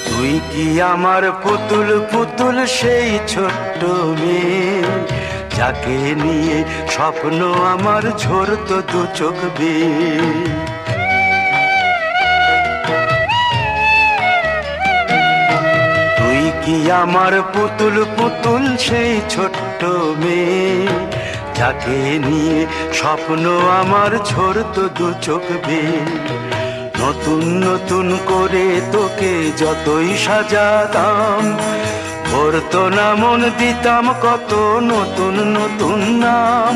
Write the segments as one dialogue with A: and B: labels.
A: তুই কি আমার পুতুল পুতুল সেই ছোট্ট মেয়ে, যাকে নিয়ে স্বপ্ন আমার ঝরতো দু চোখ বেয়ে। তুই কি আমার পুতুল পুতুল সেই ছোট্ট মেয়ে, যাকে নিয়ে স্বপ্ন আমার ঝরতো দু চোখ বেয়ে। নতুন নতুন করে তোকে যতই সাজাতাম, ভরতো না মন, দিতাম কত নতুন নতুন নাম।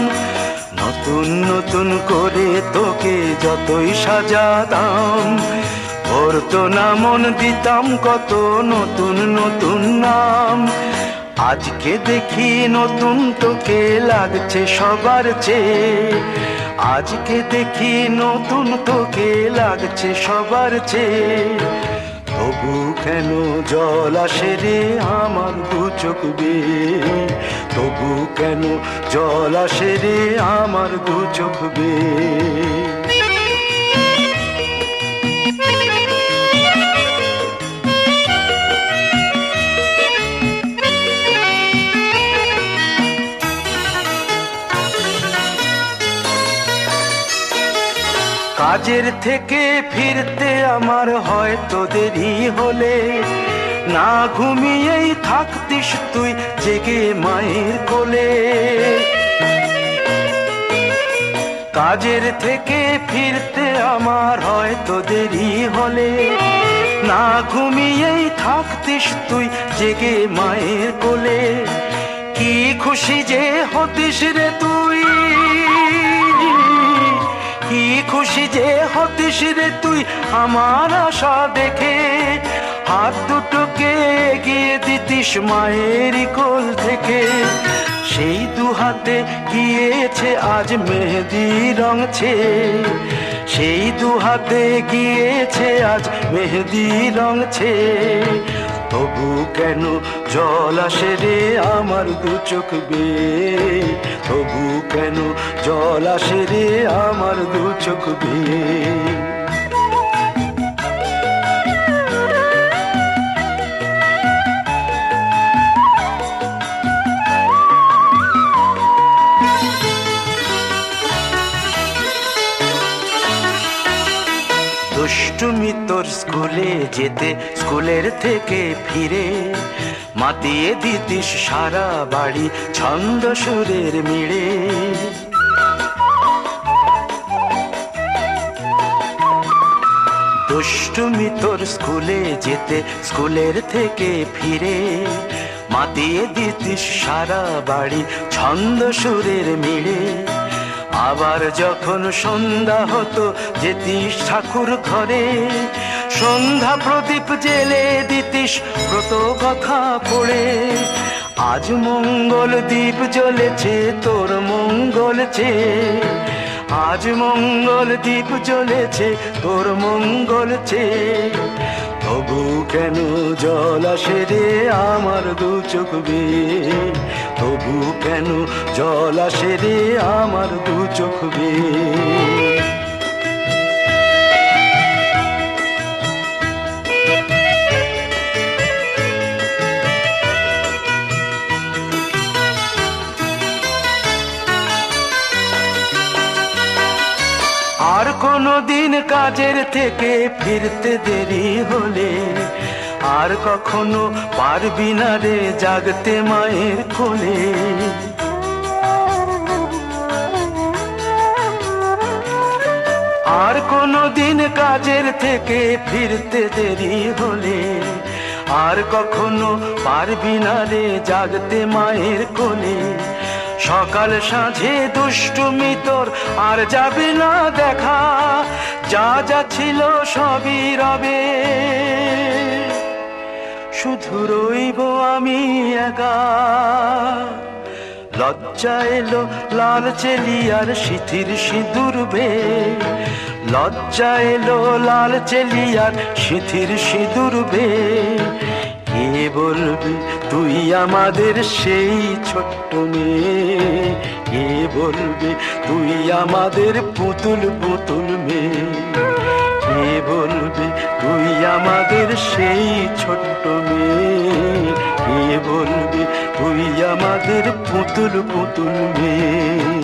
A: নতুন নতুন করে তোকে যতই সাজাতাম, ভরতো না মন, দিতাম কত নতুন নতুন নাম। আজকে দেখি নতুন তোকে লাগছে সবার চেয়ে, আজকে দেখি নতুন তোকে লাগছে সবার চেয়ে। তবু কেন জল আসে রে আমার দু চোখ বেয়ে, তবু কেন জল আসে রে আমার দু চোখ বেয়ে। কাজের থেকে ফিরতে আমার হয়তো দেরি হলে, না ঘুমিয়েই থাকতিস তুই জেগে মায়ের কোলে। কাজের থেকে ফিরতে আমার হয়তো দেরি হলে, না ঘুমিয়েই থাকতিস তুই জেগে মায়ের কোলে। কি খুশি যে হতিস রে তুই, কি খুশি যে হতিস রে তুই আমার আশা দেখে। হাত দুটোকে এগিয়ে দিতিস মায়ের কোল থেকে, সেই দু হাতে গিয়েছে আজ মেহেদি রং ছেয়ে। সেই দু হাতে গিয়েছে আজ মেহেদি রং ছেয়ে। তবু কেন জল আসে রে আমার দু চোখ বেয়ে, তবু কেন জল আসে রে আমার দু চোখ বেয়ে। দুষ্টুমি তোর স্কুলে যেতে, স্কুলের থেকে ফিরে মাতিয়ে দিতিস সারা বাড়ি ছন্দ সুরের মিড়ে। দুষ্টুমি তোর স্কুলে যেতে, স্কুলের থেকে ফিরে মাতিয়ে দিতিস সারা বাড়ি ছন্দ সুরের মিড়ে। আবার যখন সন্ধ্যা হতো যেতিস ঠাকুর ঘরে, সন্ধ্যা প্রদীপ জেলে দিতিস ব্রত কথা পড়ে। আজ মঙ্গল দ্বীপ জ্বলেছে তোর মঙ্গল চেয়ে, আজ মঙ্গল দ্বীপ জ্বলেছে তোর মঙ্গল চেয়ে। তবু কেন জল আসে রে আমার দু চোখ বেয়ে, তবু কেন জল আসে রে আমার দু চোখ বেয়ে। আর কোনো দিন কাজের থেকে ফিরতে দেরি হলে, আর কখনো পারবি না রে জাগতে মায়ের কোলে। আর কোনো দিন কাজের থেকে ফিরতে দেরি হলে, আর কখনো পারবি না রে জাগতে মায়ের কোলে। সকাল সাঁঝে দুষ্টুমি তোর আর যাবে না দেখা, যা যা ছিল সবই রবে, শুধু রইব আমি একা। লজ্জা এলো লাল চেলিয়ার সিঁথির সিঁদুর বে, লজ্জা এলো লাল চেলিয়ার সিঁথির সিঁদুর বে। কে বলবে তুই আমাদের সেই ছোট্ট মেয়ে, কে বলবে তুই আমাদের পুতুল পুতুল মেয়ে, কে বলবে তুই আমাদের সেই ছোট্ট মেয়ে, কে বলবে তুই আমাদের পুতুল পুতুল মেয়ে।